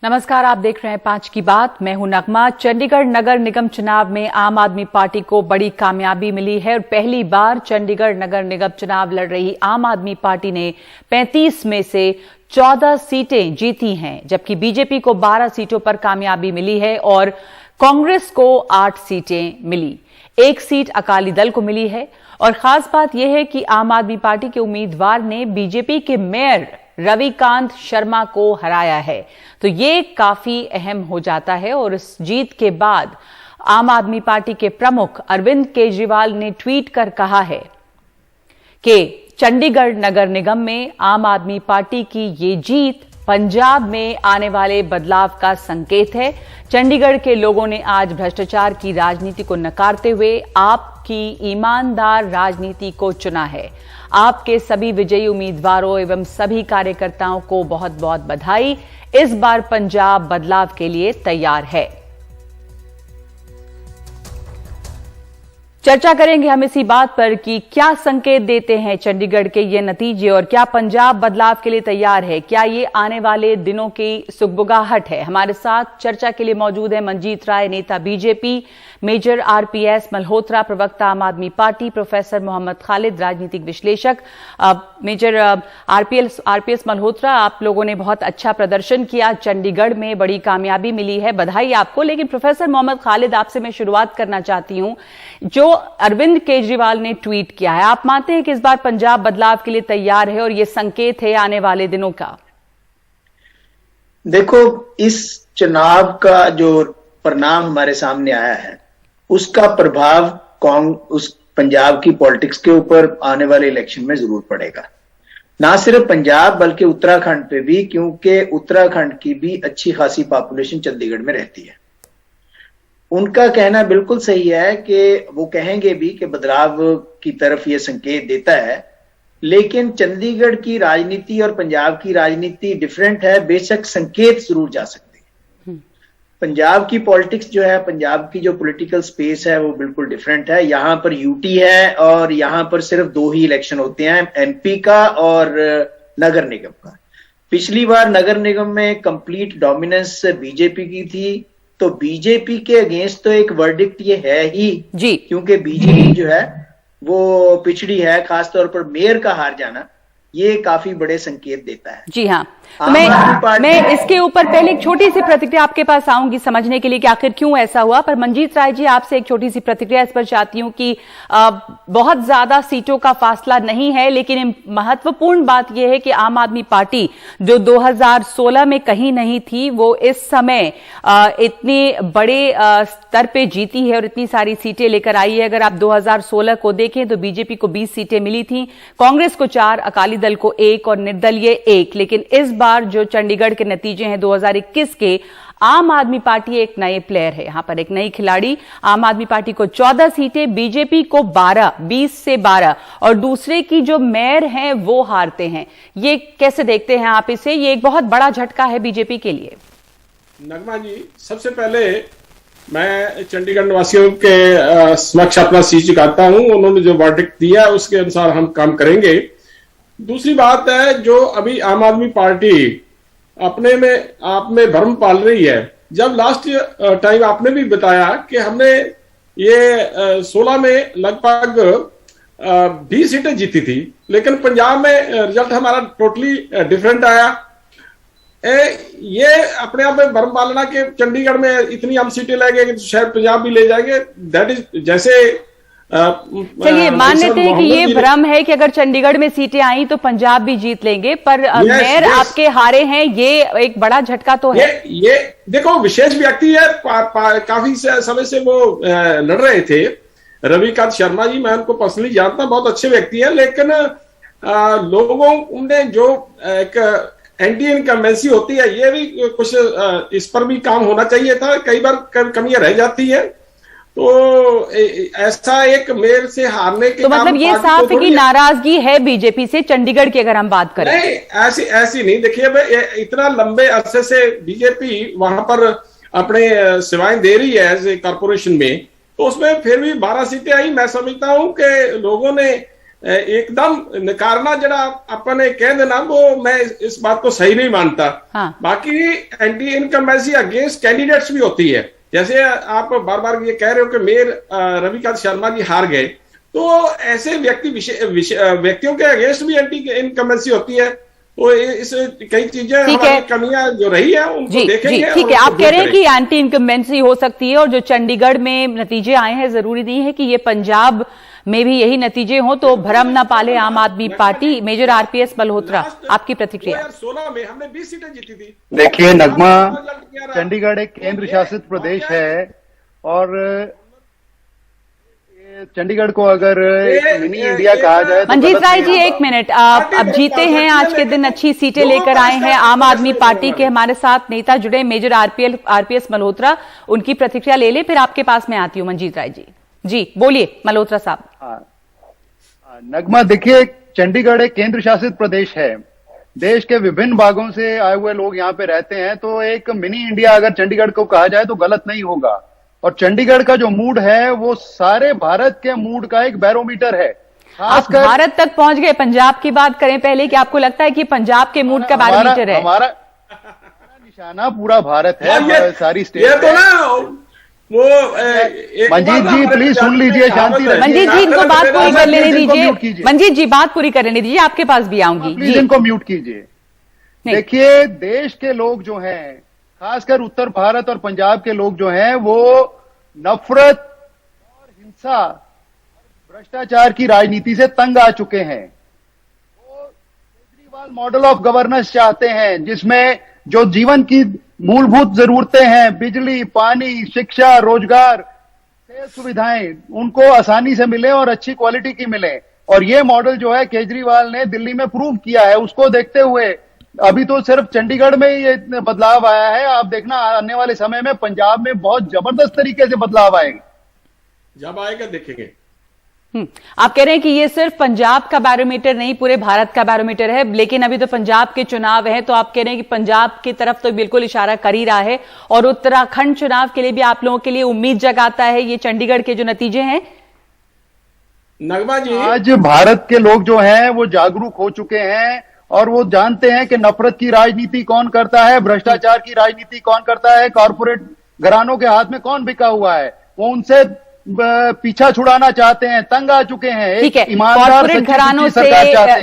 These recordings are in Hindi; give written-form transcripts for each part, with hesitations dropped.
नमस्कार, आप देख रहे हैं 5 की बात। मैं हूं नगमा। चंडीगढ़ नगर निगम चुनाव में आम आदमी पार्टी को बड़ी कामयाबी मिली है और पहली बार चंडीगढ़ नगर निगम चुनाव लड़ रही आम आदमी पार्टी ने 35 में से 14 सीटें जीती हैं, जबकि बीजेपी को 12 सीटों पर कामयाबी मिली है और कांग्रेस को 8 सीटें मिली। 1 सीट अकाली दल को मिली है और खास बात यह है कि आम आदमी पार्टी के उम्मीदवार ने बीजेपी के मेयर रविकांत शर्मा को हराया है, तो ये काफी अहम हो जाता है। और इस जीत के बाद आम आदमी पार्टी के प्रमुख अरविंद केजरीवाल ने ट्वीट कर कहा है कि चंडीगढ़ नगर निगम में आम आदमी पार्टी की ये जीत पंजाब में आने वाले बदलाव का संकेत है। चंडीगढ़ के लोगों ने आज भ्रष्टाचार की राजनीति को नकारते हुए आपकी ईमानदार राजनीति को चुना है। आपके सभी विजयी उम्मीदवारों एवं सभी कार्यकर्ताओं को बहुत बहुत बधाई। इस बार पंजाब बदलाव के लिए तैयार है। चर्चा करेंगे हम इसी बात पर कि क्या संकेत देते हैं चंडीगढ़ के ये नतीजे और क्या पंजाब बदलाव के लिए तैयार है। क्या ये आने वाले दिनों की सुगबुगाहट है। हमारे साथ चर्चा के लिए मौजूद है मंजीत राय, नेता बीजेपी, मेजर आरपीएस मल्होत्रा, प्रवक्ता आम आदमी पार्टी, प्रोफेसर मोहम्मद खालिद, राजनीतिक विश्लेषक। मेजर आरपीएस मल्होत्रा, आप लोगों ने बहुत अच्छा प्रदर्शन किया, चंडीगढ़ में बड़ी कामयाबी मिली है, बधाई आपको। लेकिन प्रोफेसर मोहम्मद खालिद, आपसे मैं शुरुआत करना चाहती हूं। जो अरविंद केजरीवाल ने ट्वीट किया है, आप मानते हैं कि इस बार पंजाब बदलाव के लिए तैयार है और यह संकेत है आने वाले दिनों का? देखो, इस चुनाव का जो परिणाम हमारे सामने आया है उसका प्रभाव उस पंजाब की पॉलिटिक्स के ऊपर आने वाले इलेक्शन में जरूर पड़ेगा। ना सिर्फ पंजाब बल्कि उत्तराखंड पे भी, क्योंकि उत्तराखंड की भी अच्छी खासी पॉपुलेशन चंडीगढ़ में रहती है। उनका कहना बिल्कुल सही है कि वो कहेंगे भी कि बदलाव की तरफ ये संकेत देता है, लेकिन चंडीगढ़ की राजनीति और पंजाब की राजनीति डिफरेंट है। बेशक संकेत जरूर जा सकते हैं। पंजाब की पॉलिटिक्स जो है, पंजाब की जो पॉलिटिकल स्पेस है वो बिल्कुल डिफरेंट है। यहाँ पर यूटी है और यहाँ पर सिर्फ 2 ही इलेक्शन होते हैं, एमपी का और नगर निगम का। पिछली बार नगर निगम में कंप्लीट डोमिनेंस बीजेपी की थी, तो बीजेपी के अगेंस्ट तो एक वर्डिक्ट ये है ही जी, क्योंकि बीजेपी जो है वो पिछड़ी है। खासतौर पर मेयर का हार जाना ये काफी बड़े संकेत देता है। जी हाँ, तो मैं इसके ऊपर पहले एक छोटी सी प्रतिक्रिया आपके पास आऊंगी समझने के लिए कि आखिर क्यों ऐसा हुआ। पर मंजीत राय जी, आपसे एक छोटी सी प्रतिक्रिया इस पर चाहती हूं कि बहुत ज्यादा सीटों का फासला नहीं है, लेकिन महत्वपूर्ण बात यह है कि आम आदमी पार्टी जो 2016 में कहीं नहीं थी, वो इस समय इतनी बड़े स्तर पे जीती है और इतनी सारी सीटें लेकर आई है। अगर आप 2016 को देखें तो बीजेपी को 20 सीटें मिली थी, कांग्रेस को 4, अकाली दल को 1 और निर्दलीय 1। लेकिन इस बार जो चंडीगढ़ के नतीजे हैं 2021 के, आम आदमी पार्टी एक नए प्लेयर है, यहां पर एक नई खिलाड़ी। आम आदमी पार्टी को 14 सीटें, बीजेपी को 12, 20 से 12, और दूसरे की जो मेयर हैं वो हारते हैं। ये कैसे देखते हैं आप इसे? ये एक बहुत बड़ा झटका है बीजेपी के लिए। नगमा जी, सबसे पहले मैं चंडीगढ़ निवासियों के समक्ष अपना शीश झुकाता हूं। उन्होंने जो वर्डिक्ट दिया उसके अनुसार हम काम करेंगे। दूसरी बात है, जो अभी आम आदमी पार्टी अपने में आप में भ्रम पाल रही है। जब लास्ट टाइम आपने भी बताया कि हमने ये 16 में लगभग 20 सीटें जीती थी, लेकिन पंजाब में रिजल्ट हमारा टोटली डिफरेंट आया। ये अपने आप में भ्रम पालना कि चंडीगढ़ में इतनी हम सीटें ले गए कि शायद पंजाब भी ले जाएंगे, दैट इज जैसे चलिए मान लेते हैं कि ये भ्रम है कि अगर चंडीगढ़ में सीटें आई तो पंजाब भी जीत लेंगे, पर मेयर आपके हारे हैं, ये एक बड़ा झटका तो है। ये देखो, विशेष व्यक्ति है, काफी समय से वो लड़ रहे थे, रविकांत शर्मा जी। मैं उनको पर्सनली जानता हूं, बहुत अच्छे व्यक्ति है, लेकिन लोगों ने जो एक एंटी इनकम्बेंसी होती है, ये भी कुछ इस पर भी काम होना चाहिए था। कई बार कमियां रह जाती है, तो ऐसा एक मेयर से हारने के, तो मतलब ये साफ है कि नाराजगी है बीजेपी से चंडीगढ़ की, अगर हम बात करें। नहीं, ऐसी नहीं। देखिए, इतना लंबे अरसे से बीजेपी वहां पर अपने सेवाएं दे रही है एज ए कारपोरेशन में, तो उसमें फिर भी 12 सीटें आई। मैं समझता हूं कि लोगों ने एकदम नकारना जरा अपने कह देना, वो मैं इस बात को सही नहीं मानता। हाँ। बाकी एंटी इनकम्बेंसी अगेंस्ट कैंडिडेट्स भी होती है। जैसे आप बार बार ये कह रहे हो कि मेयर रविकांत शर्मा जी हार गए, तो ऐसे व्यक्तियों के अगेंस्ट भी एंटी इनकम्बेंसी होती है। तो इस कई चीजें हमारी कमियां जो रही है उनको देखेंगे। ठीक है, आप कह रहे हैं कि एंटी इनकम्बेंसी हो सकती है, और जो चंडीगढ़ में नतीजे आए हैं जरूरी नहीं है कि ये पंजाब में भी यही नतीजे हों, तो भ्रम न पाले आम आदमी पार्टी। मेजर आरपीएस मल्होत्रा, आपकी प्रतिक्रिया। 2016 में हमने 20 सीटें जीती थी। देखिए नगमा, चंडीगढ़ एक केंद्र शासित प्रदेश है, और चंडीगढ़ को अगर मिनी इंडिया कहा जाए तो मंजीत राय जी, एक मिनट। आप अब जीते हैं, आज के दिन अच्छी सीटें लेकर आए हैं आम आदमी पार्टी के। हमारे साथ नेता जुड़े मेजर आरपीएस मल्होत्रा, उनकी प्रतिक्रिया ले ले, फिर आपके पास मैं आती हूँ। मंजीत राय जी बोलिए मल्होत्रा साहब। नगमा, देखिए चंडीगढ़ एक केंद्र शासित प्रदेश है, देश के विभिन्न भागों से आए हुए लोग यहाँ पे रहते हैं, तो एक मिनी इंडिया अगर चंडीगढ़ को कहा जाए तो गलत नहीं होगा। और चंडीगढ़ का जो मूड है वो सारे भारत के मूड का एक बैरोमीटर है। आप भारत तक पहुंच गए। पंजाब की बात करें पहले, कि आपको लगता है कि पंजाब के मूड का बैरोमीटर है? हमारा निशाना पूरा भारत है, सारी स्टेट। ये तो ना वो मंजीत जी प्लीज सुन लीजिए, शांति रखिए। मंजीत जी, इनको बात पूरी कर लेने दीजिए। मंजीत जी, बात पूरी कर लेने दीजिए, आपके पास भी आऊंगी। प्लीज इनको म्यूट कीजिए। देखिए, देश के लोग जो हैं, खासकर उत्तर भारत और पंजाब के लोग जो हैं, वो नफरत और हिंसा, भ्रष्टाचार की राजनीति से तंग आ चुके हैं। वो केजरीवाल मॉडल ऑफ गवर्नेंस चाहते हैं, जिसमें जो जीवन की मूलभूत जरूरतें हैं, बिजली, पानी, शिक्षा, रोजगार, सेहत सुविधाएं, उनको आसानी से मिले और अच्छी क्वालिटी की मिले। और ये मॉडल जो है केजरीवाल ने दिल्ली में प्रूव किया है। उसको देखते हुए अभी तो सिर्फ चंडीगढ़ में ही ये बदलाव आया है, आप देखना आने वाले समय में पंजाब में बहुत जबरदस्त तरीके से बदलाव आएगा। जब आएगा देखेंगे। आप कह रहे हैं कि ये सिर्फ पंजाब का बैरोमीटर नहीं, पूरे भारत का बैरोमीटर है। लेकिन अभी तो पंजाब के चुनाव है, तो आप कह रहे हैं कि पंजाब की तरफ तो बिल्कुल इशारा कर ही रहा है, और उत्तराखंड चुनाव के लिए भी आप लोगों के लिए उम्मीद जगाता है ये चंडीगढ़ के जो नतीजे हैं? नगमा जी, आज भारत के लोग जो हैं वो जागरूक हो चुके हैं, और वो जानते हैं कि नफरत की राजनीति कौन करता है, भ्रष्टाचार की राजनीति कौन करता है, कॉर्पोरेट घरानों के हाथ में कौन बिका हुआ है। वो उनसे पीछा छुड़ाना चाहते हैं, तंग आ चुके हैं। ठीक है,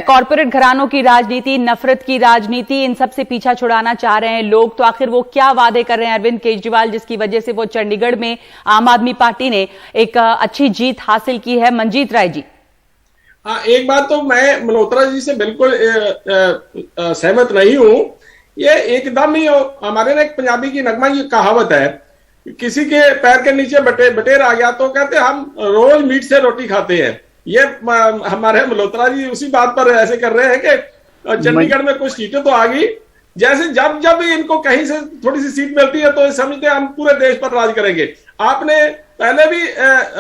कॉर्पोरेट घरानों की राजनीति, नफरत की राजनीति, इन सब से पीछा छुड़ाना चाह रहे हैं लोग। तो आखिर वो क्या वादे कर रहे हैं अरविंद केजरीवाल, जिसकी वजह से वो चंडीगढ़ में आम आदमी पार्टी ने एक अच्छी जीत हासिल की है? मंजीत राय जी। हाँ, एक बात तो मैं मल्होत्रा जी से बिल्कुल सहमत नहीं हूं। ये एकदम ही हमारे ना एक पंजाबी की नगमा की कहावत है, किसी के पैर के नीचे बटेर आ गया तो कहते हम रोज मीट से रोटी खाते हैं। ये हमारे मल्होत्रा जी उसी बात पर ऐसे कर रहे हैं कि चंडीगढ़ में कुछ सीटें तो आ गई, जैसे जब जब इनको कहीं से थोड़ी सी सीट मिलती है तो समझते हैं हम पूरे देश पर राज करेंगे। आपने पहले भी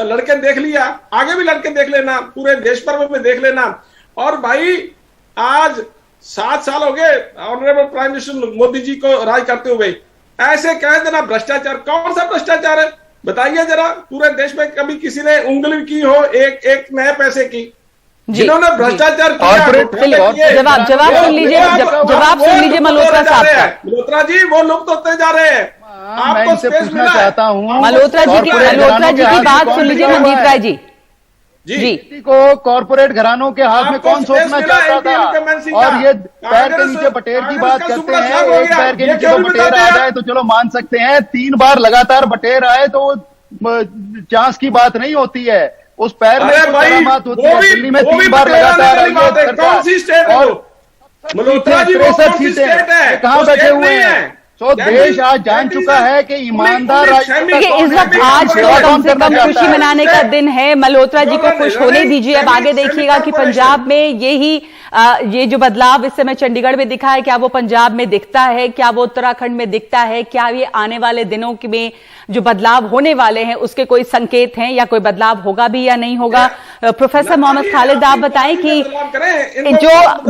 लड़के देख लिया, आगे भी लड़के देख लेना, पूरे देश पर भी देख लेना। और भाई आज 7 साल हो गए honourable prime minister Modi ji को राज करते हुए। ऐसे कह देना भ्रष्टाचार, कौन सा भ्रष्टाचार है बताइए जरा? पूरे देश में कभी किसी ने उंगली की हो एक नए पैसे की? जिन्होंने भ्रष्टाचार किया, जवाब सुन लीजिए मल्होत्रा साहब। मल्होत्रा जी वो लुप्त होते जा रहे हैं। मैं इनसे पूछना चाहता हूँ, मल्होत्रा जी की बात सुन लीजिए मंजीत राय जी। जी को कॉर्पोरेट घरानों के हाथ में कौन सौंपना चाहता था? और ये पैर के नीचे बटेर की बात करते हैं, एक पैर के नीचे तो बटेर आ जाए तो चलो मान सकते हैं, 3 बार लगातार बटेर आए तो चांस की बात नहीं होती है। उस पैर में करामात होती है। दिल्ली में 3 बार लगातार आई है सरकार, और 63 सीटें कहाँ बैठे हुए हैं? तो देश आज जान चुका है कि ईमानदार इस वक्त आज तो कम से कम खुशी मनाने का दिन है। मल्होत्रा जी को खुश होने दीजिए। अब आगे देखिएगा कि पंजाब में ये जो बदलाव इस समय चंडीगढ़ में दिखा है, क्या वो पंजाब में दिखता है, क्या वो उत्तराखंड में दिखता है, क्या ये आने वाले दिनों में जो बदलाव होने वाले हैं उसके कोई संकेत हैं, या कोई बदलाव होगा भी या नहीं होगा? प्रोफेसर मोहम्मद खालिद, आप बताएं कि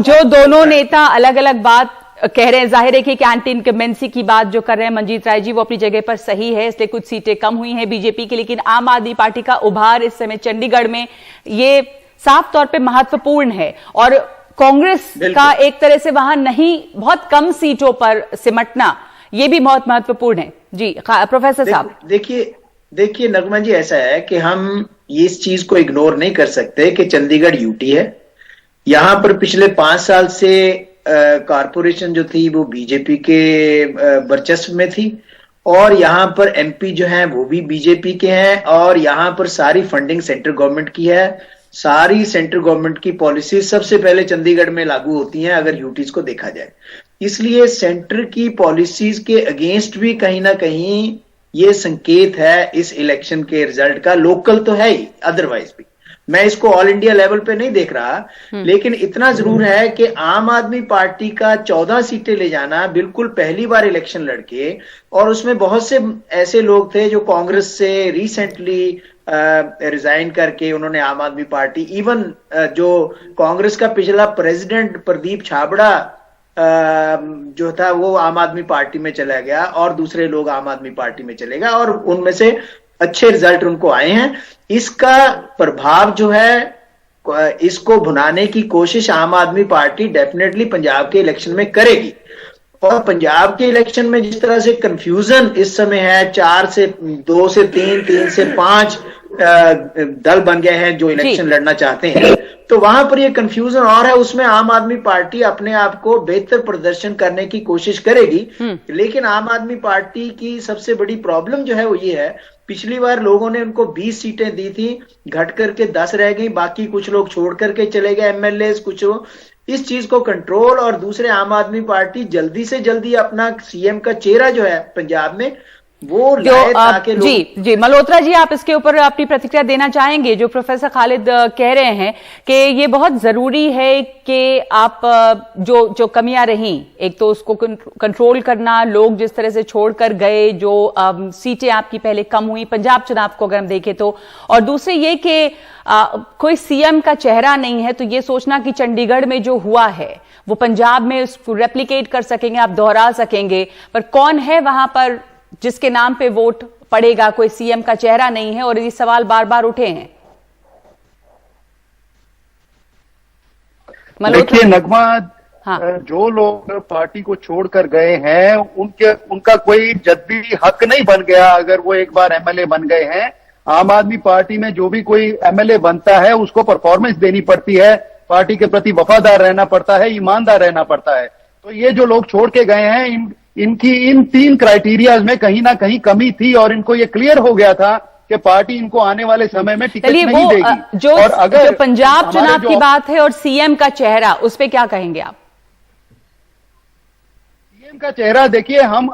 जो दोनों नेता अलग अलग बात कह रहे हैं, जाहिर है कि एंटी इनकम्बेंसी की बात जो कर रहे हैं मंजीत राय जी, वो अपनी जगह पर सही है, इसलिए कुछ सीटें कम हुई हैं बीजेपी की। लेकिन आम आदमी पार्टी का उभार इस समय चंडीगढ़ में ये साफ तौर पे महत्वपूर्ण है और कांग्रेस का एक तरह से वहां नहीं, बहुत कम सीटों पर सिमटना ये भी बहुत महत्वपूर्ण है। जी प्रोफेसर साहब। देखिए नगमा जी, ऐसा है कि हम इस चीज को इग्नोर नहीं कर सकते कि चंडीगढ़ यूटी है। यहां पर पिछले 5 साल से कारपोरेशन जो थी वो बीजेपी के वर्चस्व में थी और यहां पर एमपी जो हैं वो भी बीजेपी के हैं और यहां पर सारी फंडिंग सेंट्रल गवर्नमेंट की है। सारी सेंट्रल गवर्नमेंट की पॉलिसी सबसे पहले चंडीगढ़ में लागू होती हैं अगर यूटीज को देखा जाए। इसलिए सेंटर की पॉलिसीज के अगेंस्ट भी कहीं ना कहीं ये संकेत है इस इलेक्शन के रिजल्ट का। लोकल तो है ही, अदरवाइज भी मैं इसको ऑल इंडिया लेवल पे नहीं देख रहा, लेकिन इतना जरूर है कि आम आदमी पार्टी का 14 सीटें ले जाना, बिल्कुल पहली बार इलेक्शन लड़के, और उसमें बहुत से ऐसे लोग थे जो कांग्रेस से रिसेंटली रिजाइन करके उन्होंने आम आदमी पार्टी, इवन जो कांग्रेस का पिछला प्रेसिडेंट प्रदीप छाबड़ा जो था वो आम आदमी पार्टी में चला गया और दूसरे लोग आम आदमी पार्टी में चले गए और उनमें से अच्छे रिजल्ट उनको आए हैं। इसका प्रभाव जो है, इसको भुनाने की कोशिश आम आदमी पार्टी डेफिनेटली पंजाब के इलेक्शन में करेगी। और पंजाब के इलेक्शन में जिस तरह से कंफ्यूजन इस समय है, 4 से 2 से 3, 3 से 5 दल बन गए हैं जो इलेक्शन लड़ना चाहते हैं, तो वहां पर ये कंफ्यूजन और है। उसमें आम आदमी पार्टी अपने आप को बेहतर प्रदर्शन करने की कोशिश करेगी, लेकिन आम आदमी पार्टी की सबसे बड़ी प्रॉब्लम जो है वो ये है, पिछली बार लोगों ने उनको 20 सीटें दी थी, घट करके 10 रह गई, बाकी कुछ लोग छोड़ करके चले गए एमएलए, कुछ लोग। इस चीज को कंट्रोल, और दूसरे आम आदमी पार्टी जल्दी से जल्दी अपना सीएम का चेहरा जो है पंजाब में वो लाए ताकि जी मल्होत्रा जी, आप इसके ऊपर अपनी प्रतिक्रिया देना चाहेंगे? जो प्रोफेसर खालिद कह रहे हैं कि ये बहुत जरूरी है कि आप जो कमियां रहीं, एक तो उसको कंट्रोल करना, लोग जिस तरह से छोड़कर गए, जो सीटें आपकी पहले कम हुई पंजाब चुनाव को अगर हम देखें तो, और दूसरे ये कि कोई सीएम का चेहरा नहीं है, तो ये सोचना कि चंडीगढ़ में जो हुआ है वो पंजाब में उसको रेप्लिकेट कर सकेंगे, आप दोहरा सकेंगे, पर कौन है वहां पर जिसके नाम पे वोट पड़ेगा? कोई सीएम का चेहरा नहीं है और ये सवाल बार बार उठे हैं। देखिए नगमा, हाँ। जो लोग पार्टी को छोड़कर गए हैं उनका कोई जद्दी हक नहीं बन गया अगर वो एक बार एमएलए बन गए हैं। आम आदमी पार्टी में जो भी कोई एमएलए बनता है उसको परफॉर्मेंस देनी पड़ती है, पार्टी के प्रति वफादार रहना पड़ता है, ईमानदार रहना पड़ता है। तो ये जो लोग छोड़ के गए हैं, इनकी इन 3 क्राइटेरियाज में कहीं ना कहीं कमी थी और इनको ये क्लियर हो गया था कि पार्टी इनको आने वाले समय में टिकट नहीं देगी। और अगर जो पंजाब चुनाव की बात है और सीएम का चेहरा, उस पे क्या कहेंगे आप? सीएम का चेहरा देखिए, हम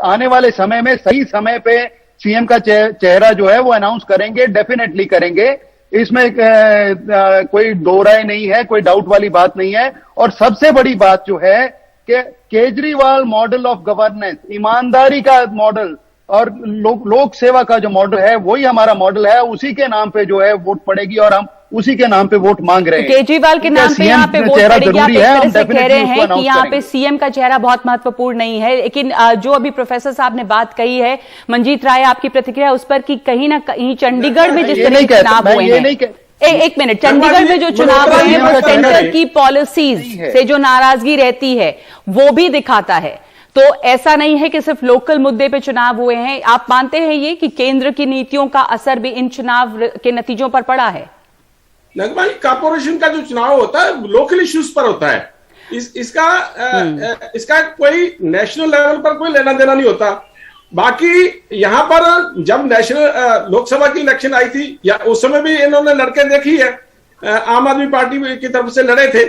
आने वाले समय में सही समय पे सीएम का चेहरा जो है वो अनाउंस करेंगे, डेफिनेटली करेंगे। इसमें कोई दो राय नहीं है, कोई डाउट वाली बात नहीं है। और सबसे बड़ी बात जो है कि केजरीवाल मॉडल ऑफ गवर्नेंस, ईमानदारी का मॉडल और लोक सेवा का जो मॉडल है वही हमारा मॉडल है। उसी के नाम पे जो है वोट पड़ेगी और हम उसी के नाम पे वोट मांग रहे हैं। केजरीवाल के नाम पे यहाँ पे वोट पड़ेगी, आप एक तरह से कह रहे हैं कि यहाँ पे सीएम का चेहरा बहुत महत्वपूर्ण नहीं है। लेकिन जो अभी प्रोफेसर साहब ने बात कही है, मंजीत राय आपकी प्रतिक्रिया उस पर कि कहीं ना कहीं चंडीगढ़ में जिस तरह चुनाव हुए हैं, एक मिनट, चंडीगढ़ में जो चुनाव हुए हैं वो सेंटर की पॉलिसीज से जो नाराजगी रहती है वो भी दिखाता है। तो ऐसा नहीं है कि सिर्फ लोकल मुद्दे पे चुनाव हुए हैं। आप मानते हैं ये कि केंद्र की नीतियों का असर भी इन चुनाव के नतीजों पर पड़ा है? लगभग कॉर्पोरेशन का जो चुनाव होता है लोकल इश्यूज पर होता है। इसका कोई नेशनल लेवल पर कोई लेना देना नहीं होता। बाकी यहाँ पर जब नेशनल लोकसभा की इलेक्शन आई थी, या उस समय भी इन्होंने लड़के देखी है, आम आदमी पार्टी की तरफ से लड़े थे,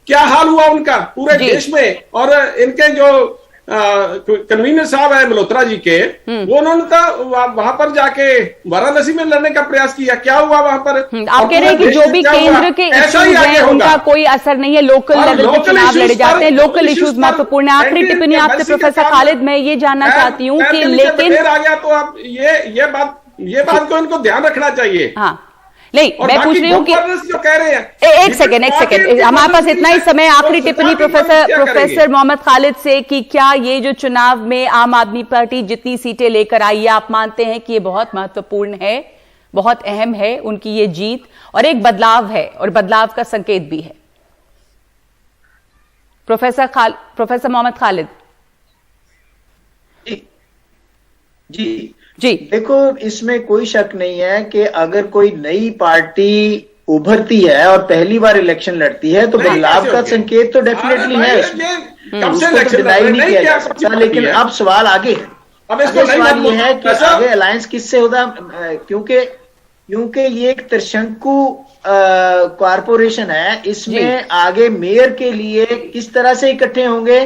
क्या हाल हुआ उनका पूरे देश में। और इनके जो कन्वीनर साहब है मल्होत्रा जी के, वो उन्होंने तो वहां पर जाके वाराणसी में लड़ने का प्रयास किया, क्या हुआ वहां पर? आप कह रहे हैं कि जो भी केंद्र के इश्यूज हैं उनका कोई असर नहीं है, लोकल लेवल पे चुनाव लड़े जाते हैं, लोकल इश्यूज महत्वपूर्ण है। आखिरी टिप्पणी आपसे प्रोफेसर खालिद, मैं ये जानना चाहती हूँ कि लेकिन आ गया तो आप ये बात को इनको ध्यान रखना चाहिए। हाँ नहीं, मैं पूछ रही हूँ कि जो कह रहे हैं, एक सेकेंड, हमारे पास इतना ही समय। आखिरी टिप्पणी प्रोफेसर मोहम्मद खालिद से कि क्या ये जो चुनाव में आम आदमी पार्टी जितनी सीटें लेकर आई है, आप मानते हैं कि ये बहुत महत्वपूर्ण है बहुत अहम है उनकी ये जीत और एक बदलाव है और बदलाव का संकेत भी है। प्रोफेसर मोहम्मद खालिद जी देखो, इसमें कोई शक नहीं है कि अगर कोई नई पार्टी उभरती है और पहली बार इलेक्शन लड़ती है तो बदलाव का संकेत तो डेफिनेटली है उसमें, उसको तो डिनाई नहीं किया जा सकता। लेकिन अब सवाल आगे है, सवाल ये है कि आगे अलायंस किससे होगा, क्योंकि ये एक त्रिशंकु कॉरपोरेशन है, इसमें आगे मेयर के लिए किस तरह से इकट्ठे होंगे,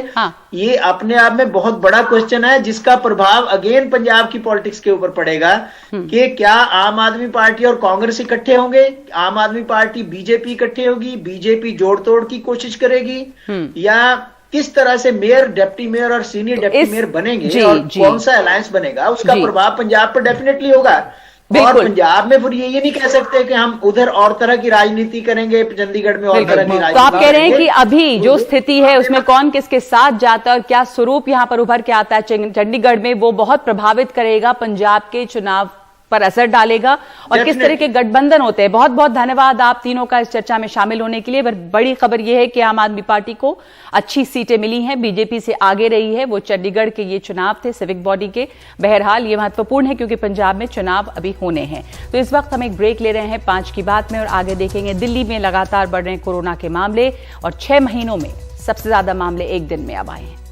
ये अपने आप में बहुत बड़ा क्वेश्चन है, जिसका प्रभाव अगेन पंजाब की पॉलिटिक्स के ऊपर पड़ेगा कि क्या आम आदमी पार्टी और कांग्रेस इकट्ठे होंगे, आम आदमी पार्टी बीजेपी इकट्ठे होगी, बीजेपी जोड़ तोड़ की कोशिश करेगी, या किस तरह से मेयर, डिप्टी मेयर और सीनियर डिप्टी मेयर बनेंगे और कौन सा अलायंस बनेगा, उसका प्रभाव पंजाब पर डेफिनेटली होगा। और पंजाब में फिर ये नहीं कह सकते कि हम उधर और तरह की राजनीति करेंगे, चंडीगढ़ में और तरह की राजनीति। तो आप कह रहे हैं कि अभी जो स्थिति है उसमें कौन किसके साथ जाता है और क्या स्वरूप यहां पर उभर के आता है चंडीगढ़ में, वो बहुत प्रभावित करेगा, पंजाब के चुनाव पर असर डालेगा और किस तरह के गठबंधन होते हैं। बहुत बहुत धन्यवाद आप तीनों का इस चर्चा में शामिल होने के लिए। बड़ी खबर यह है कि आम आदमी पार्टी को अच्छी सीटें मिली हैं, बीजेपी से आगे रही है। वो चंडीगढ़ के ये चुनाव थे सिविक बॉडी के। बहरहाल ये महत्वपूर्ण है क्योंकि पंजाब में चुनाव अभी होने हैं। तो इस वक्त हम एक ब्रेक ले रहे हैं 5 की बात में और आगे देखेंगे दिल्ली में लगातार बढ़ रहे कोरोना के मामले और 6 महीनों में सबसे ज्यादा मामले एक दिन में अब आए हैं।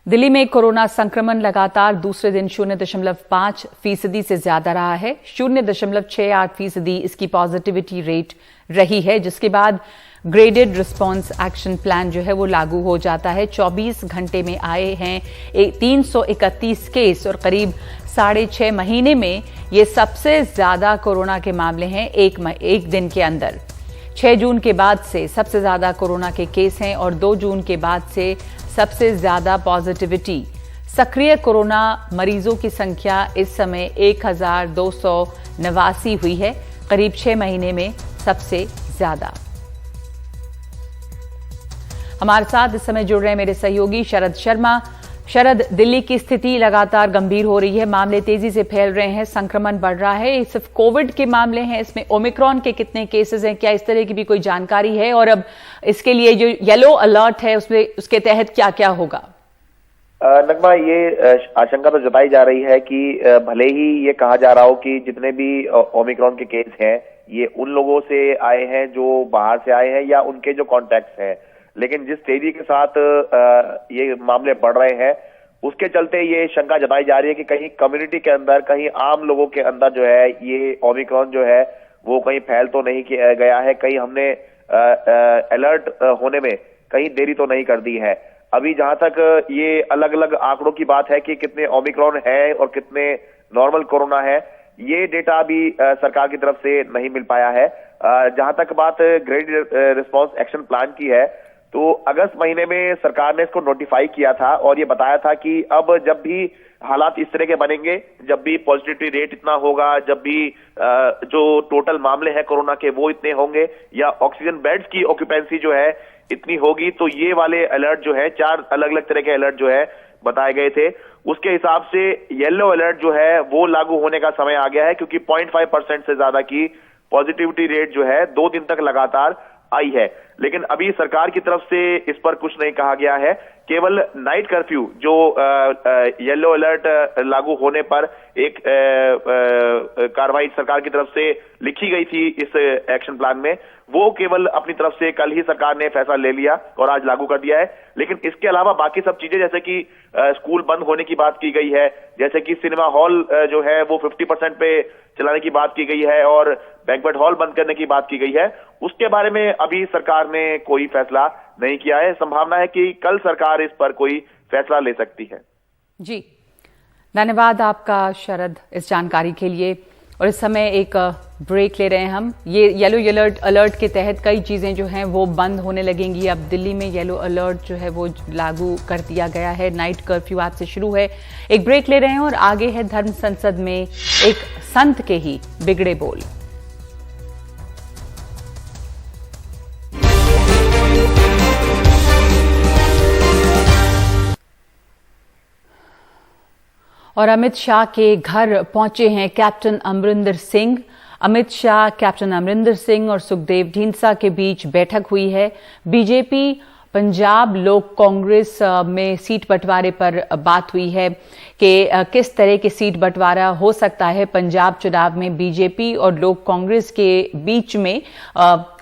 दिल्ली में कोरोना संक्रमण लगातार दूसरे दिन 0.5% से ज्यादा रहा है। 0.68% इसकी पॉजिटिविटी रेट रही है, जिसके बाद ग्रेडेड रिस्पांस एक्शन प्लान जो है वो लागू हो जाता है। 24 घंटे में आए हैं 331 केस और करीब 6.5 महीने में ये सबसे ज्यादा कोरोना के मामले हैं एक दिन के अंदर। 6 जून के बाद से सबसे ज्यादा कोरोना के केस हैं और 2 जून के बाद से सबसे ज्यादा पॉजिटिविटी। सक्रिय कोरोना मरीजों की संख्या इस समय 1289 हुई है, करीब 6 महीने में सबसे ज्यादा। हमारे साथ इस समय जुड़ रहे हैं मेरे सहयोगी शरद शर्मा। शरद, दिल्ली की स्थिति लगातार गंभीर हो रही है, मामले तेजी से फैल रहे हैं, संक्रमण बढ़ रहा है। ये सिर्फ कोविड के मामले हैं, इसमें ओमिक्रॉन के कितने केसेस हैं, क्या इस तरह की भी कोई जानकारी है? और अब इसके लिए जो येलो अलर्ट है उसके तहत क्या क्या होगा? नगमा, ये आशंका तो जताई जा रही है कि भले ही ये कहा जा रहा हो कि जितने भी ओमिक्रॉन के केस हैं ये उन लोगों से आए हैं जो बाहर से आए हैं या उनके जो कॉन्टैक्ट्स हैं, लेकिन जिस तेजी के साथ ये मामले बढ़ रहे हैं उसके चलते ये शंका जताई जा रही है कि कहीं कम्युनिटी के अंदर, कहीं आम लोगों के अंदर जो है ये ओमिक्रॉन जो है वो कहीं फैल तो नहीं किया गया है, कहीं हमने अलर्ट होने में कहीं देरी तो नहीं कर दी है। अभी जहां तक ये अलग अलग आंकड़ों की बात है कि कितने ओमिक्रॉन है और कितने नॉर्मल कोरोना है, ये डेटा अभी सरकार की तरफ से नहीं मिल पाया है। जहां तक बात ग्रेडेड रिस्पांस एक्शन प्लान की है तो अगस्त महीने में सरकार ने इसको नोटिफाई किया था और ये बताया था कि अब जब भी हालात इस तरह के बनेंगे, जब भी पॉजिटिविटी रेट इतना होगा, जब भी जो टोटल मामले हैं कोरोना के वो इतने होंगे या ऑक्सीजन बेड्स की ऑक्यूपेंसी जो है इतनी होगी, तो ये वाले अलर्ट जो है 4 अलग अलग तरह के अलर्ट जो है बताए गए थे। उसके हिसाब से येलो अलर्ट जो है वो लागू होने का समय आ गया है, क्योंकि 0.5% से ज्यादा की पॉजिटिविटी रेट जो है 2 दिन तक लगातार आई है। लेकिन अभी सरकार की तरफ से इस पर कुछ नहीं कहा गया है, केवल नाइट कर्फ्यू जो येलो अलर्ट लागू होने पर एक कार्रवाई सरकार की तरफ से लिखी गई थी इस एक्शन प्लान में, वो केवल अपनी तरफ से कल ही सरकार ने फैसला ले लिया और आज लागू कर दिया है। लेकिन इसके अलावा बाकी सब चीजें, जैसे कि स्कूल बंद होने की बात की गई है, जैसे कि सिनेमा हॉल जो है वो 50% पे चलाने की बात की गई है और बैंक्वेट हॉल बंद करने की बात की गई है, उसके बारे में अभी सरकार ने कोई फैसला नहीं किया है। संभावना है कि कल सरकार इस पर कोई फैसला ले सकती है। जी, धन्यवाद आपका शरद इस जानकारी के लिए। और इस समय एक ब्रेक ले रहे हैं हम। ये येलो अलर्ट के तहत कई चीज़ें जो हैं वो बंद होने लगेंगी। अब दिल्ली में येलो अलर्ट जो है वो लागू कर दिया गया है, नाइट कर्फ्यू आज से शुरू है। एक ब्रेक ले रहे हैं और आगे है धर्म संसद में एक संत के ही बिगड़े बोल। और अमित शाह के घर पहुंचे हैं कैप्टन अमरिंदर सिंह। अमित शाह, कैप्टन अमरिंदर सिंह और सुखदेव ढींडसा के बीच बैठक हुई है। बीजेपी पंजाब लोक कांग्रेस में सीट बंटवारे पर बात हुई है कि किस तरह के सीट बंटवारा हो सकता है पंजाब चुनाव में। बीजेपी और लोक कांग्रेस के बीच में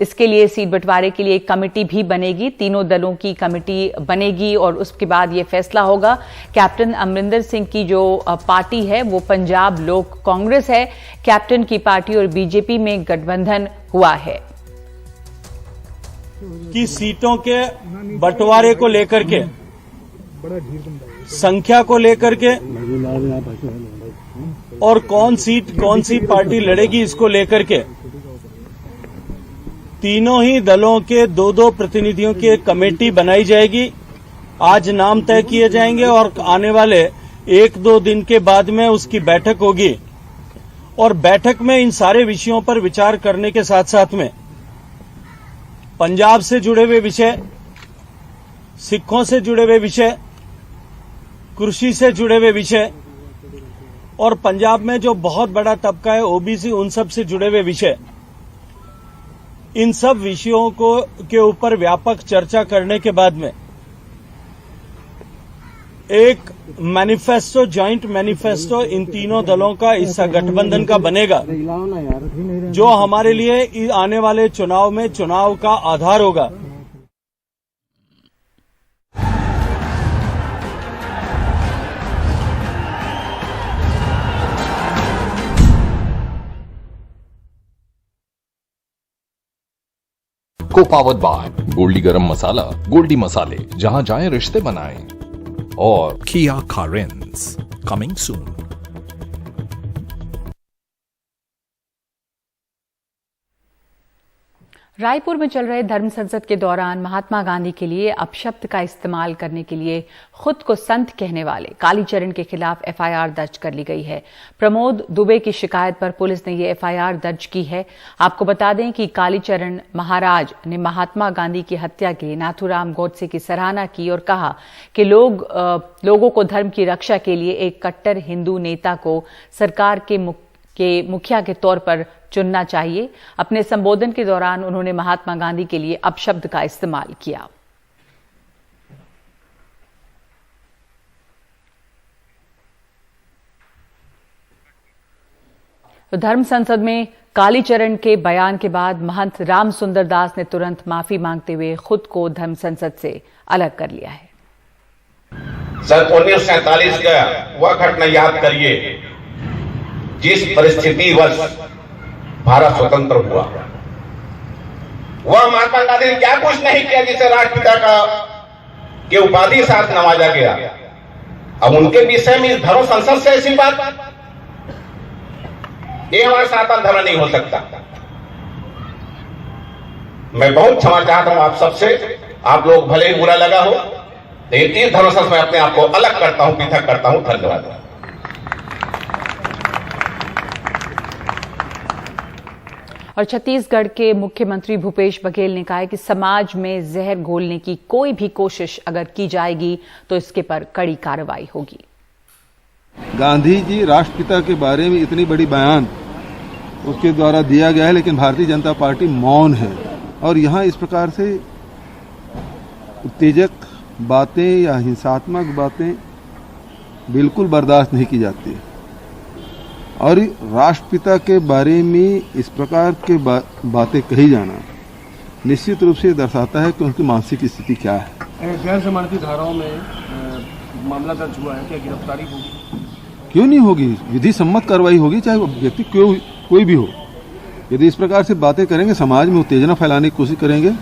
इसके लिए सीट बंटवारे के लिए एक कमेटी भी बनेगी, तीनों दलों की कमेटी बनेगी और उसके बाद ये फैसला होगा। कैप्टन अमरिंदर सिंह की जो पार्टी है वो पंजाब लोक कांग्रेस है। कैप्टन की पार्टी और बीजेपी में गठबंधन हुआ है कि सीटों के बंटवारे को लेकर के, संख्या को लेकर के और कौन सी पार्टी लड़ेगी इसको लेकर के तीनों ही दलों के दो प्रतिनिधियों की एक कमेटी बनाई जाएगी। आज नाम तय किए जाएंगे और आने वाले 1-2 दिन के बाद में उसकी बैठक होगी और बैठक में इन सारे विषयों पर विचार करने के साथ साथ में पंजाब से जुड़े हुए विषय, सिखों से जुड़े हुए विषय, कृषि से जुड़े हुए विषय और पंजाब में जो बहुत बड़ा तबका है ओबीसी, उन सब से जुड़े हुए विषय, इन सब विषयों के ऊपर व्यापक चर्चा करने के बाद में एक मैनिफेस्टो, जॉइंट मैनिफेस्टो इन तीनों दलों का, इस गठबंधन का बनेगा जो हमारे लिए आने वाले चुनाव में चुनाव का आधार होगा। को पावर्ड बाय गोल्डी गरम मसाला, गोल्डी मसाले, जहां जाएं रिश्ते बनाएं, और Kia Carens coming soon. Raipur में चल रहे धर्म संसद के दौरान महात्मा गांधी के लिए अपशब्द का इस्तेमाल करने के लिए खुद को संत कहने वाले कालीचरण के खिलाफ एफआईआर दर्ज कर ली गई है। प्रमोद दुबे की शिकायत पर पुलिस ने ये एफआईआर दर्ज की है। आपको बता दें कि कालीचरण महाराज ने महात्मा गांधी की हत्या के नाथूराम गोडसे की सराहना की और कहा कि लोगों को धर्म की रक्षा के लिए एक कट्टर हिंदू नेता को सरकार के मुखिया के तौर पर चुनना चाहिए। अपने संबोधन के दौरान उन्होंने महात्मा गांधी के लिए अपशब्द का इस्तेमाल किया। तो धर्म संसद में कालीचरण के बयान के बाद महंत राम सुंदर दास ने तुरंत माफी मांगते हुए खुद को धर्म संसद से अलग कर लिया है। सन 1947 का वह घटना याद करिए जिस परिस्थिति वर्ष भारत स्वतंत्र हुआ। वह महात्मा गांधी ने क्या कुछ नहीं किया जिसे राष्ट्रपिता के उपाधि साथ नवाजा गया। अब उनके विषय में इस धर्म संसद से ऐसी बात, ये हमारा सनातन धर्म नहीं हो सकता। मैं बहुत क्षमा चाहता हूं आप सबसे, आप लोग भले ही बुरा लगा हो, लेकिन इस धर्म संसद में अपने आप को अलग करता हूं, पृथक करता हूं। धन्यवाद। और छत्तीसगढ़ के मुख्यमंत्री भूपेश बघेल ने कहा है कि समाज में जहर घोलने की कोई भी कोशिश अगर की जाएगी तो इसके पर कड़ी कार्रवाई होगी। गांधी जी राष्ट्रपिता के बारे में इतनी बड़ी बयान उसके द्वारा दिया गया है, लेकिन भारतीय जनता पार्टी मौन है और यहाँ इस प्रकार से उत्तेजक बातें या हिंसात्मक बातें बिल्कुल बर्दाश्त नहीं की जाती। और राष्ट्रपिता के बारे में इस प्रकार के बातें कही जाना निश्चित रूप से दर्शाता है कि उनकी मानसिक स्थिति क्या है। गैर जमानती धाराओं में मामला दर्ज हुआ है, क्या गिरफ्तारी होगी? क्यों नहीं होगी, विधि सम्मत कार्रवाई होगी, चाहे व्यक्ति कोई भी हो। यदि इस प्रकार से बातें करेंगे, समाज में उत्तेजना फैलाने की कोशिश करेंगे,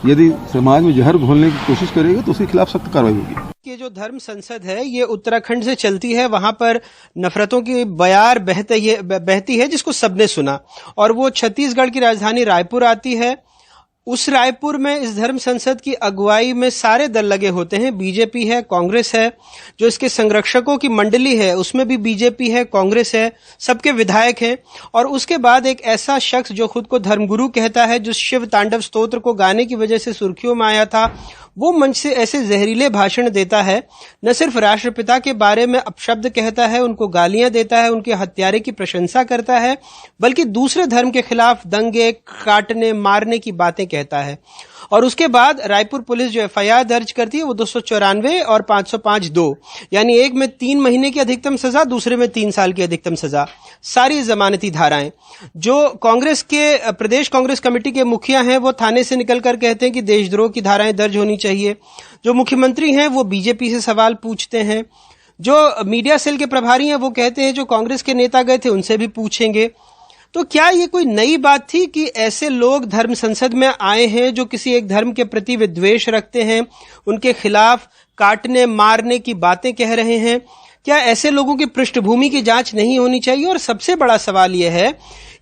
यदि समाज में जहर घोलने की कोशिश करेंगे तो उसके खिलाफ सख्त कार्रवाई होगी। ये जो धर्म संसद है ये उत्तराखंड से चलती है, वहां पर नफरतों की बयार बहती है जिसको सबने सुना, और वो छत्तीसगढ़ की राजधानी रायपुर आती है उस रायपुर में इस धर्म संसद की अगुवाई में सारे दल लगे होते हैं। बीजेपी है, कांग्रेस है, जो इसके संरक्षकों की मंडली है उसमें भी बीजेपी है, कांग्रेस है, सबके विधायक हैं। और उसके बाद एक ऐसा शख्स जो खुद को धर्मगुरु कहता है, जो शिव तांडव स्तोत्र को गाने की वजह से सुर्खियों में आया था, वो मंच से ऐसे जहरीले भाषण देता है, न सिर्फ राष्ट्रपिता के बारे में अपशब्द कहता है, उनको गालियां देता है, उनके हत्यारे की प्रशंसा करता है, बल्कि दूसरे धर्म के खिलाफ दंगे, काटने, मारने की बातें कहता है। और उसके बाद रायपुर पुलिस जो एफआईआर दर्ज करती है वो 294 और 505(2), यानी एक में 3 महीने की अधिकतम सजा, दूसरे में 3 साल की अधिकतम सजा, सारी जमानती धाराएं। जो कांग्रेस के प्रदेश कांग्रेस कमेटी के मुखिया हैं वो थाने से निकलकर कहते हैं कि देशद्रोह की धाराएं दर्ज होनी चाहिए। जो मुख्यमंत्री हैं वो बीजेपी से सवाल पूछते हैं। जो मीडिया सेल के प्रभारी हैं वो कहते हैं जो कांग्रेस के नेता गए थे उनसे भी पूछेंगे। तो क्या ये कोई नई बात थी कि ऐसे लोग धर्म संसद में आए हैं जो किसी एक धर्म के प्रति विद्वेष रखते हैं, उनके खिलाफ काटने मारने की बातें कह रहे हैं? क्या ऐसे लोगों की पृष्ठभूमि की जांच नहीं होनी चाहिए? और सबसे बड़ा सवाल यह है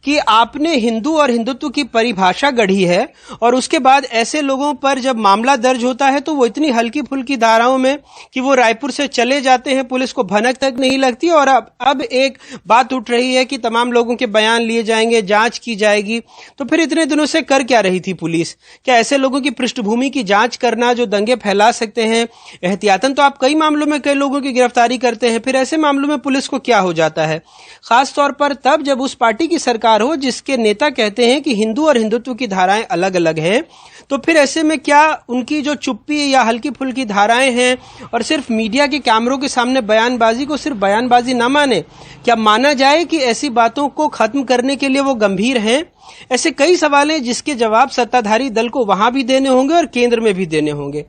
कि आपने हिंदू और हिंदुत्व की परिभाषा गढ़ी है और उसके बाद ऐसे लोगों पर जब मामला दर्ज होता है तो वो इतनी हल्की फुल्की धाराओं में कि वो रायपुर से चले जाते हैं, पुलिस को भनक तक नहीं लगती। और अब एक बात उठ रही है कि तमाम लोगों के बयान लिए जाएंगे, जांच की जाएगी। तो फिर इतने दिनों से कर क्या रही थी पुलिस? क्या ऐसे लोगों की पृष्ठभूमि की जांच करना जो दंगे फैला सकते हैं? एहतियातन तो आप कई मामलों में कई लोगों की गिरफ्तारी करते हैं, फिर ऐसे मामलों में पुलिस को क्या हो जाता है? खास तौर पर तब जब उस पार्टी की सरकार हो जिसके नेता कहते हैं कि हिंदू और हिंदुत्व की धाराएं अलग अलग हैं। तो फिर ऐसे में क्या उनकी जो चुप्पी या हल्की फुल्की धाराएं हैं और सिर्फ मीडिया के कैमरों के सामने बयानबाजी को सिर्फ बयानबाजी ना माने? क्या माना जाए कि ऐसी बातों को खत्म करने के लिए वो गंभीर हैं? ऐसे कई सवाल हैं जिसके जवाब सत्ताधारी दल को वहां भी देने होंगे और केंद्र में भी देने होंगे।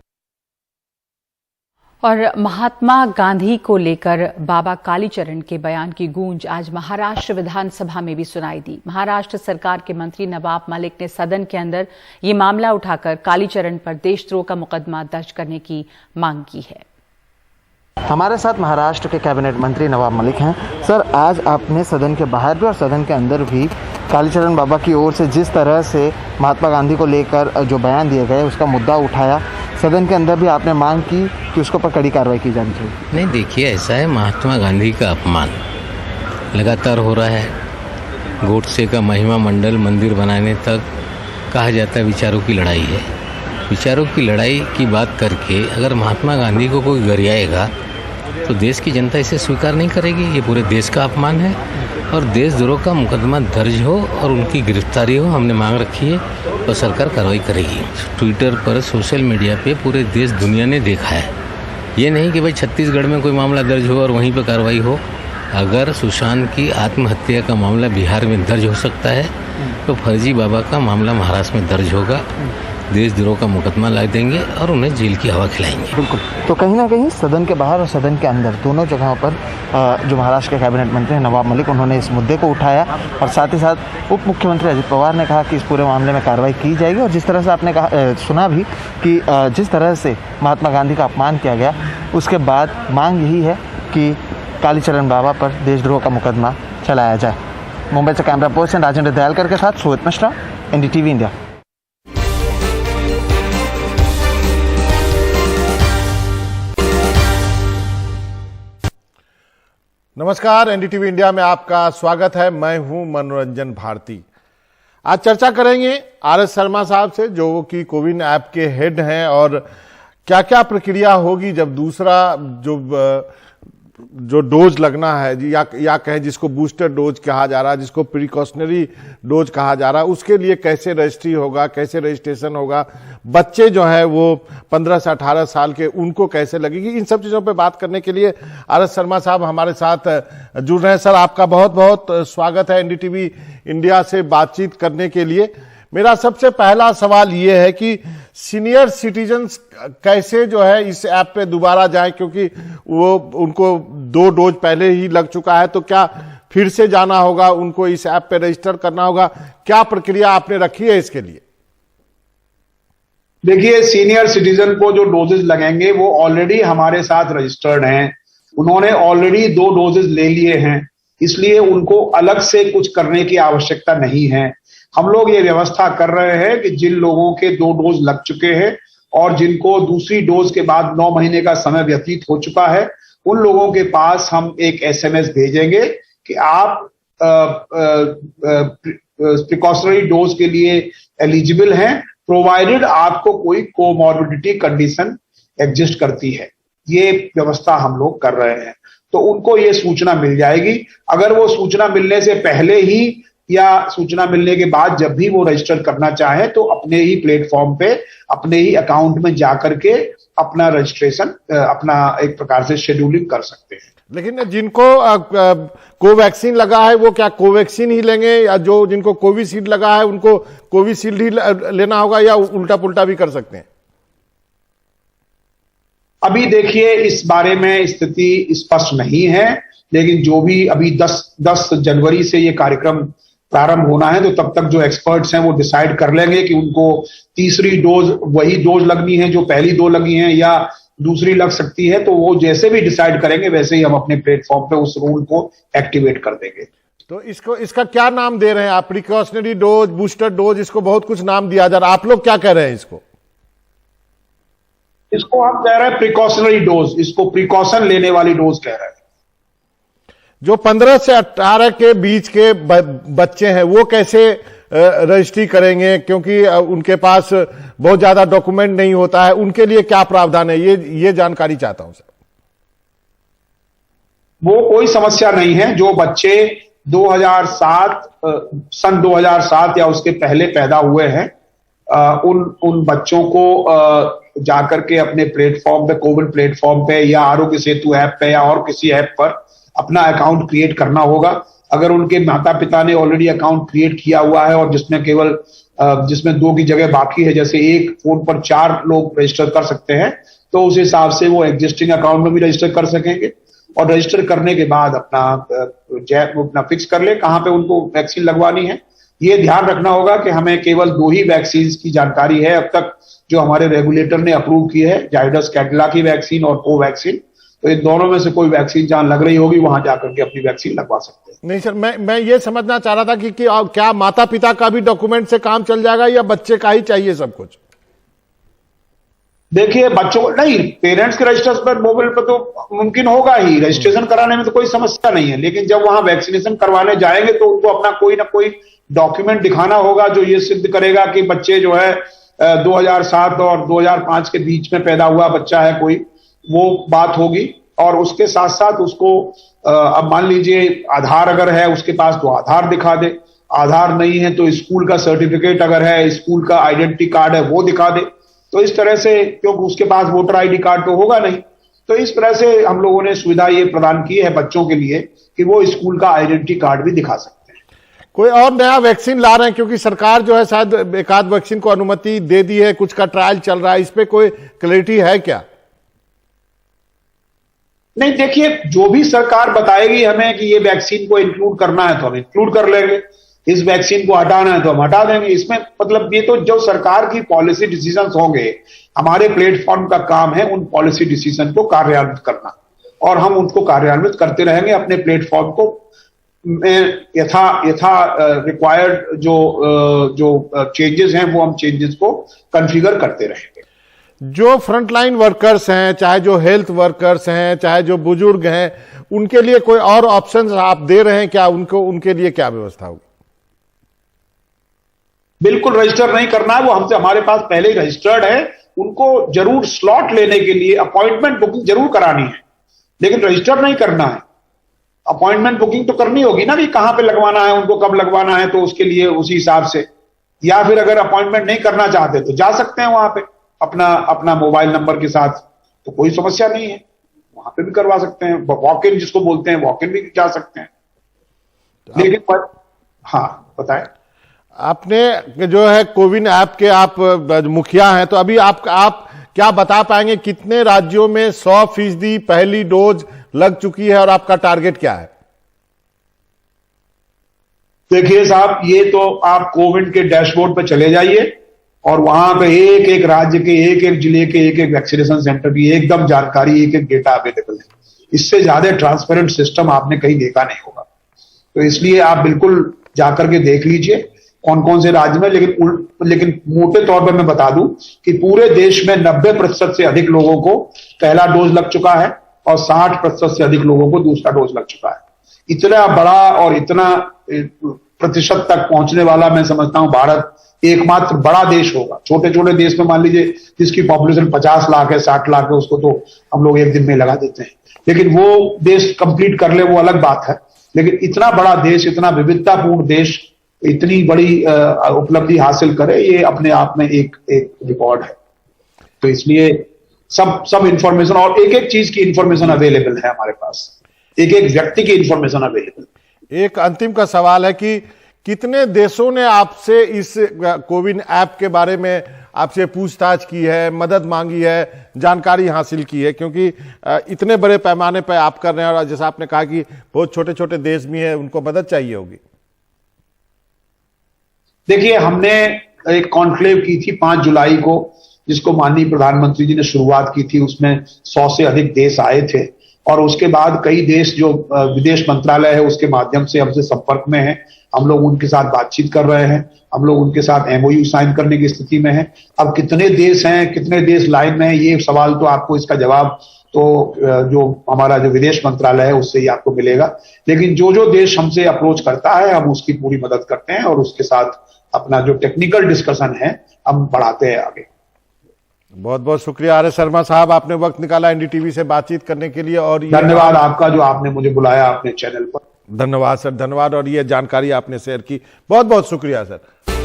और महात्मा गांधी को लेकर बाबा कालीचरण के बयान की गूंज आज महाराष्ट्र विधानसभा में भी सुनाई दी। महाराष्ट्र सरकार के मंत्री नवाब मलिक ने सदन के अंदर ये मामला उठाकर कालीचरण पर देशद्रोह का मुकदमा दर्ज करने की मांग की है। हमारे साथ महाराष्ट्र के कैबिनेट मंत्री नवाब मलिक हैं। सर, आज आपने सदन के बाहर भी और सदन के अंदर भी कालीचरण बाबा की ओर से जिस तरह से महात्मा गांधी को लेकर जो बयान दिए गए उसका मुद्दा उठाया, सदन के अंदर भी आपने मांग की कि उसके ऊपर कड़ी कार्रवाई की जानी चाहिए। नहीं, देखिए, ऐसा है, महात्मा गांधी का अपमान लगातार हो रहा है। गोडसे का महिमा मंडल मंदिर बनाने तक कहा जाता है विचारों की लड़ाई है। विचारों की लड़ाई की बात करके अगर महात्मा गांधी को कोई गरियाएगा तो देश की जनता इसे स्वीकार नहीं करेगी। ये पूरे देश का अपमान है और देशद्रोह का मुकदमा दर्ज हो और उनकी गिरफ्तारी हो, हमने मांग रखी है और सरकार कार्रवाई करेगी। ट्विटर पर, सोशल मीडिया पे पूरे देश दुनिया ने देखा है। ये नहीं कि भाई छत्तीसगढ़ में कोई मामला दर्ज हो और वहीं पर कार्रवाई हो। अगर सुशांत की आत्महत्या का मामला बिहार में दर्ज हो सकता है तो फर्जी बाबा का मामला महाराष्ट्र में दर्ज होगा। देशद्रोह का मुकदमा ला देंगे और उन्हें जेल की हवा खिलाएंगे। बिल्कुल। तो कहीं ना कहीं सदन के बाहर और सदन के अंदर दोनों जगहों पर जो महाराष्ट्र के कैबिनेट मंत्री हैं नवाब मलिक, उन्होंने इस मुद्दे को उठाया और साथ ही साथ उप मुख्यमंत्री अजित पवार ने कहा कि इस पूरे मामले में कार्रवाई की जाएगी। और जिस तरह से आपने कहा, सुना भी कि जिस तरह से महात्मा गांधी का अपमान किया गया, उसके बाद मांग यही है कि कालीचरण बाबा पर देशद्रोह का मुकदमा चलाया जाए। मुंबई से कैमरा पर्सन राजेंद्र दयालकर के साथ सोहित मिश्रा, एनडीटीवी इंडिया। नमस्कार, एनडीटीवी इंडिया में आपका स्वागत है। मैं हूं मनोरंजन भारती। आज चर्चा करेंगे आरएस शर्मा साहब से, जो कि कोविन ऐप के हेड हैं, और क्या क्या प्रक्रिया होगी जब दूसरा जो डोज लगना है या कहें जिसको बूस्टर डोज कहा जा रहा है, जिसको प्रिकॉशनरी डोज कहा जा रहा है, उसके लिए कैसे रजिस्ट्री होगा, कैसे रजिस्ट्रेशन होगा, बच्चे जो है वो 15 से 18 साल के, उनको कैसे लगेगी, इन सब चीजों पे बात करने के लिए आरएस शर्मा साहब हमारे साथ जुड़ रहे हैं। सर, आपका बहुत बहुत स्वागत है एनडीटीवी इंडिया से बातचीत करने के लिए। मेरा सबसे पहला सवाल ये है कि सीनियर सिटीजन्स कैसे जो है इस ऐप पे दोबारा जाएं, क्योंकि वो उनको 2 डोज पहले ही लग चुका है, तो क्या फिर से जाना होगा, उनको इस ऐप पे रजिस्टर करना होगा? क्या प्रक्रिया आपने रखी है इसके लिए? देखिए, सीनियर सिटीजन को जो डोजेज लगेंगे वो ऑलरेडी हमारे साथ रजिस्टर्ड हैं। उन्होंने ऑलरेडी 2 डोजेज ले लिए हैं, इसलिए उनको अलग से कुछ करने की आवश्यकता नहीं है। हम लोग ये व्यवस्था कर रहे हैं कि जिन लोगों के 2 डोज लग चुके हैं और जिनको दूसरी डोज के बाद 9 महीने का समय व्यतीत हो चुका है, उन लोगों के पास हम एक SMS भेजेंगे कि आप प्रिकॉशनरी डोज के लिए एलिजिबल हैं, प्रोवाइडेड आपको कोई कोमॉर्बिडिटी कंडीशन एग्जिस्ट करती है। ये व्यवस्था हम लोग कर रहे हैं, तो उनको ये सूचना मिल जाएगी। अगर वो सूचना मिलने से पहले ही या सूचना मिलने के बाद जब भी वो रजिस्टर करना चाहे तो अपने ही प्लेटफॉर्म पे अपने ही अकाउंट में जाकर के अपना रजिस्ट्रेशन अपना एक प्रकार से शेड्यूलिंग कर सकते हैं। लेकिन जिनको कोवैक्सीन लगा है वो क्या कोवैक्सीन ही लेंगे, या जो जिनको कोविशील्ड लगा है उनको कोविशील्ड ही लेना होगा, या उल्टा पुल्टा भी कर सकते हैं? अभी देखिए, इस बारे में स्थिति स्पष्ट नहीं है, लेकिन जो भी अभी 10 जनवरी से ये कार्यक्रम प्रारंभ होना है, तो तब तक जो एक्सपर्ट्स हैं वो डिसाइड कर लेंगे कि उनको तीसरी डोज वही डोज लगनी है जो पहली 2 लगी हैं या दूसरी लग सकती है। तो वो जैसे भी डिसाइड करेंगे वैसे ही हम अपने प्लेटफॉर्म पे उस रूल को एक्टिवेट कर देंगे। तो इसका क्या नाम दे रहे हैं आप? प्रिकॉशनरी डोज, बूस्टर डोज, इसको बहुत कुछ नाम दिया जा रहा है, आप लोग क्या कह रहे हैं इसको? इसको हम कह रहे हैं प्रिकॉशनरी डोज, इसको प्रिकॉशन लेने वाली डोज कह रहे हैं। जो 15 से 18 के बीच के बच्चे हैं वो कैसे रजिस्ट्री करेंगे, क्योंकि उनके पास बहुत ज्यादा डॉक्यूमेंट नहीं होता है, उनके लिए क्या प्रावधान है, ये जानकारी चाहता हूं सर। वो कोई समस्या नहीं है। जो बच्चे 2007 या उसके पहले पैदा हुए हैं, उन बच्चों को जाकर के अपने प्लेटफॉर्म पे, कोविन प्लेटफॉर्म पे या आरोग्य सेतु ऐप पे या और किसी ऐप पर अपना अकाउंट क्रिएट करना होगा। अगर उनके माता पिता ने ऑलरेडी अकाउंट क्रिएट किया हुआ है और जिसमें 2 की जगह बाकी है, जैसे एक फोन पर 4 लोग रजिस्टर कर सकते हैं, तो उस हिसाब से वो एग्जिस्टिंग अकाउंट में भी रजिस्टर कर सकेंगे। और रजिस्टर करने के बाद अपना फिक्स कर ले कहां पे उनको वैक्सीन लगवानी है। ये ध्यान रखना होगा कि हमें केवल 2 ही वैक्सीन की जानकारी है अब तक जो हमारे रेगुलेटर ने अप्रूव की है, जाइडस कैडिला की वैक्सीन और कोवैक्सीन। तो इन दोनों में से कोई वैक्सीन जहां लग रही होगी वहां जाकर के अपनी वैक्सीन लगवा सकते हैं। नहीं सर, मैं ये समझना चाह रहा था कि क्या माता पिता का भी डॉक्यूमेंट से काम चल जाएगा या बच्चे का ही चाहिए सब कुछ? देखिए, बच्चों को नहीं, पेरेंट्स के रजिस्टर पर मोबाइल पर तो मुमकिन होगा ही, रजिस्ट्रेशन कराने में तो कोई समस्या नहीं है। लेकिन जब वहां वैक्सीनेशन करवाने जाएंगे तो उनको अपना कोई ना कोई डॉक्यूमेंट दिखाना होगा जो ये सिद्ध करेगा कि बच्चे जो है 2007 और 2005 के बीच में पैदा हुआ बच्चा है कोई, वो बात होगी। और उसके साथ साथ उसको अब मान लीजिए आधार अगर है उसके पास तो आधार दिखा दे, आधार नहीं है तो स्कूल का सर्टिफिकेट अगर है, स्कूल का आइडेंटिटी कार्ड है वो दिखा दे। तो इस तरह से, क्योंकि उसके पास वोटर आईडी कार्ड तो होगा नहीं, तो इस तरह से हम लोगों ने सुविधा ये प्रदान की है बच्चों के लिए कि वो स्कूल का आइडेंटिटी कार्ड भी दिखा सकते हैं। कोई और नया वैक्सीन ला रहे हैं, क्योंकि सरकार जो है शायद एक आध वैक्सीन को अनुमति दे दी है, कुछ का ट्रायल चल रहा है, इस पे कोई क्लैरिटी है क्या? नहीं, देखिए, जो भी सरकार बताएगी हमें कि ये वैक्सीन को इंक्लूड करना है तो हम इंक्लूड कर लेंगे, इस वैक्सीन को हटाना है तो हम हटा देंगे। इसमें मतलब ये तो जो सरकार की पॉलिसी डिसीजंस होंगे, हमारे प्लेटफॉर्म का काम है उन पॉलिसी डिसीजन को कार्यान्वित करना, और हम उनको कार्यान्वित करते रहेंगे। अपने प्लेटफॉर्म को यथा रिक्वायर्ड जो चेंजेस हैं वो हम चेंजेस को कॉन्फ़िगर करते रहेंगे। जो फ्रंटलाइन वर्कर्स हैं, चाहे जो हेल्थ वर्कर्स हैं, चाहे जो बुजुर्ग हैं, उनके लिए कोई और ऑप्शंस आप दे रहे हैं क्या? उनके लिए क्या व्यवस्था होगी? बिल्कुल रजिस्टर नहीं करना है, वो हमसे हमारे पास पहले ही रजिस्टर्ड है। उनको जरूर स्लॉट लेने के लिए अपॉइंटमेंट बुकिंग जरूर करानी है, लेकिन रजिस्टर नहीं करना है। अपॉइंटमेंट बुकिंग तो करनी होगी ना कि कहां पे लगवाना है, उनको कब लगवाना है, तो उसके लिए उसी हिसाब से, या फिर अगर अपॉइंटमेंट नहीं करना चाहते तो जा सकते हैं वहां पे अपना मोबाइल नंबर के साथ, तो कोई समस्या नहीं है, वहां पे भी करवा सकते हैं। वॉक इन जिसको बोलते हैं, वॉक इन भी जा सकते हैं। लेकिन हाँ, बताएं। आपने जो है कोविन ऐप के आप मुखिया हैं, तो अभी आप क्या बता पाएंगे कितने राज्यों में 100% पहली डोज लग चुकी है और आपका टारगेट क्या है? देखिए साहब, ये तो आप कोविन के डैशबोर्ड पे चले जाइए और वहां पे एक एक राज्य के, एक एक जिले के, एक एक वैक्सीनेशन सेंटर की एकदम जानकारी, एक एक डेटा अवेलेबल है। इससे ज्यादा ट्रांसपेरेंट सिस्टम आपने कहीं देखा नहीं होगा। तो इसलिए आप बिल्कुल जाकर के देख लीजिए। कौन कौन से राज्य में, लेकिन मोटे तौर पर मैं बता दूं कि पूरे देश में 90% से अधिक लोगों को पहला डोज लग चुका है और 60% से अधिक लोगों को दूसरा डोज लग चुका है। इतना बड़ा और इतना प्रतिशत तक पहुंचने वाला मैं समझता हूं भारत एकमात्र बड़ा देश होगा। छोटे छोटे देश में मान लीजिए जिसकी पॉपुलेशन 50 लाख है, 60 लाख है, उसको तो हम लोग एक दिन में लगा देते हैं, लेकिन वो देश कंप्लीट कर ले वो अलग बात है। लेकिन इतना बड़ा देश, इतना विविधतापूर्ण देश इतनी बड़ी उपलब्धि हासिल करे, ये अपने आप में एक रिकॉर्ड है। तो इसलिए सब इंफॉर्मेशन और एक एक चीज की इंफॉर्मेशन अवेलेबल है हमारे पास, एक एक व्यक्ति की इंफॉर्मेशन अवेलेबल। एक अंतिम का सवाल है कि कितने देशों ने आपसे इस कोविन ऐप के बारे में आपसे पूछताछ की है, मदद मांगी है, जानकारी हासिल की है? क्योंकि इतने बड़े पैमाने पर आप कर रहे हैं और जैसा आपने कहा कि बहुत छोटे छोटे देश भी हैं, उनको मदद चाहिए होगी। देखिए, हमने एक कॉन्क्लेव की थी 5 जुलाई को, जिसको माननीय प्रधानमंत्री जी ने शुरुआत की थी। उसमें 100 से अधिक देश आए थे और उसके बाद कई देश जो विदेश मंत्रालय है उसके माध्यम से हमसे संपर्क में है। हम लोग उनके साथ बातचीत कर रहे हैं, हम लोग उनके साथ एमओयू साइन करने की स्थिति में हैं। अब कितने देश हैं, कितने देश लाइन में हैं, ये सवाल तो आपको इसका जवाब तो जो हमारा जो विदेश मंत्रालय है उससे ही आपको मिलेगा। लेकिन जो देश हमसे अप्रोच करता है हम उसकी पूरी मदद करते हैं और उसके साथ अपना जो टेक्निकल डिस्कशन है हम बढ़ाते हैं आगे। बहुत बहुत शुक्रिया आर एस शर्मा साहब, आपने वक्त निकाला एनडीटीवी से बातचीत करने के लिए। और धन्यवाद आपका जो आपने मुझे बुलाया अपने चैनल पर। धन्यवाद सर, धन्यवाद। और ये जानकारी आपने शेयर की, बहुत बहुत शुक्रिया सर।